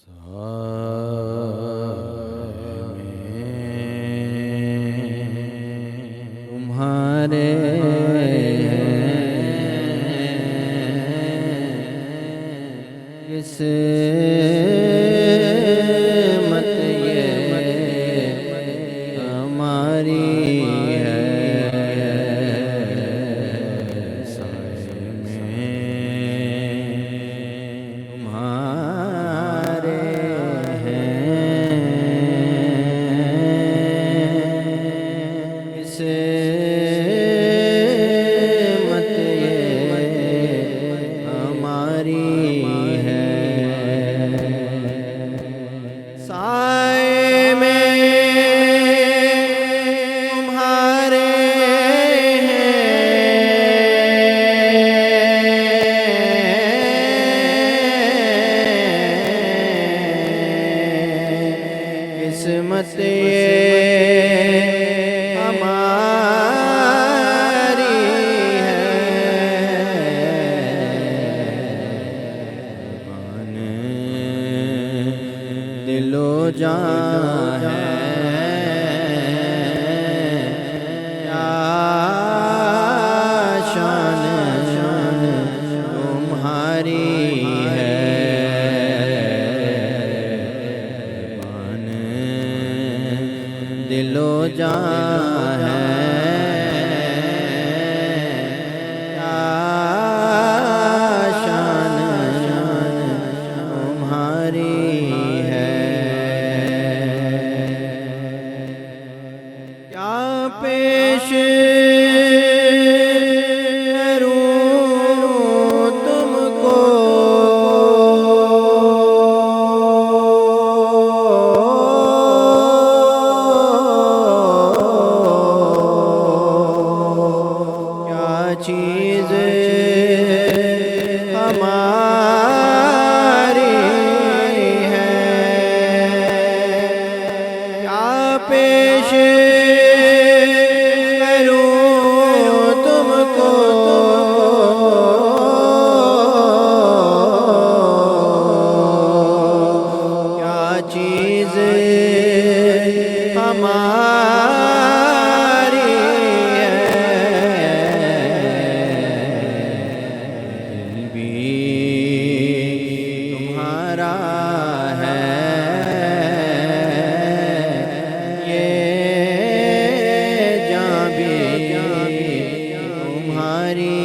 तुम्हारे किस्मत ये हमारी है। साए में तुम्हारे हैं किस्मत ये हमारी है। साए में तुम्हारे किस्मत ये हमारी है। दिलो जान है क्या शान तुम्हारी है। दिलो जान है क्या शान तुम्हारी है। क्या पेश करूं तुमको क्या चीज़ हमारी है। क्या पेश करूं तुमको क्या चीज़ हमारी है। दिल भी तुम्हारा है ये जान भी तुम्हारी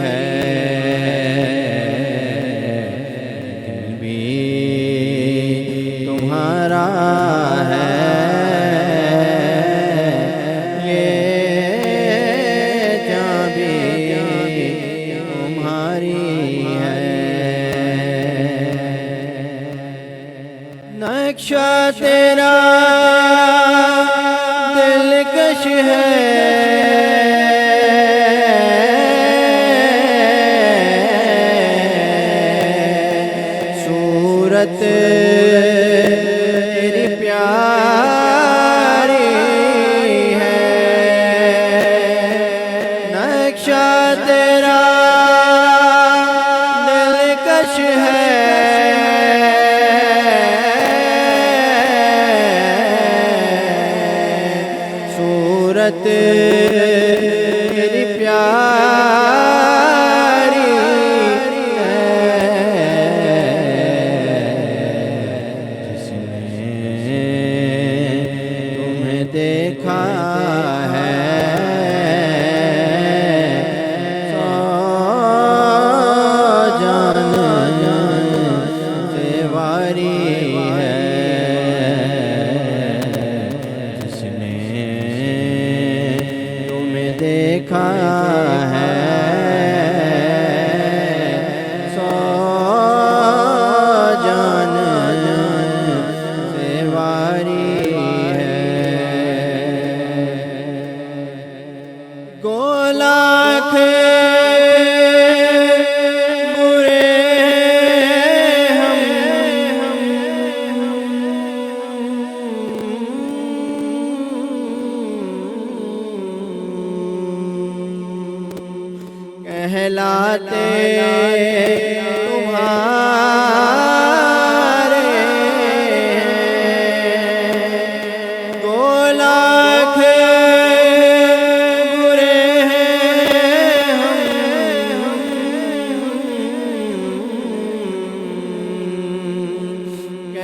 है। दिल भी तुम्हारा है ये जान भी तुम्हारी है। नक्शा तेरा दिलकश है सूरत तेरी प्यारी है। नक्शा तेरा दिलकश है सूरत तेरी प्यारी है। जिसने तुम्हें देखा है सौ जान से वारी है। जिसने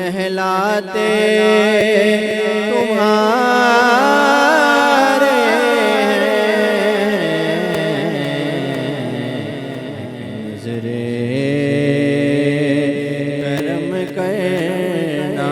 कहलाते तुम्हारे नज़रे करम करना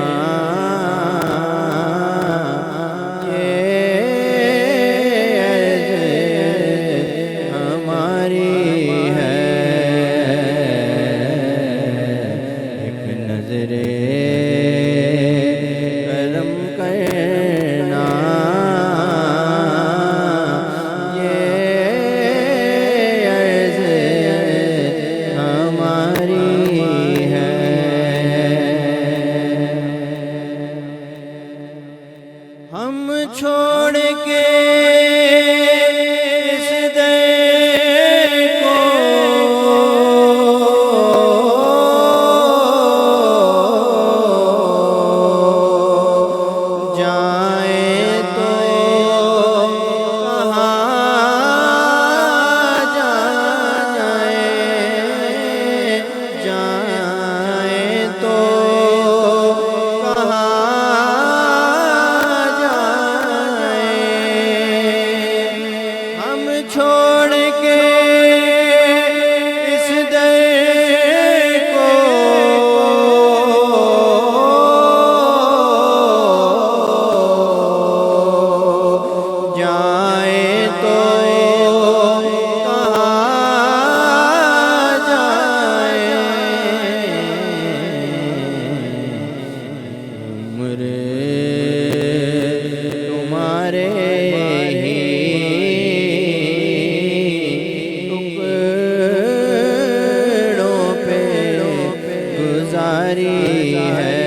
हम छोड़ के इस दर को जाए तो कहाँ जाए तो छोड़ के इस दर को जाए तो कहाँ जाए उम्र तुम्हारे गुजारी है।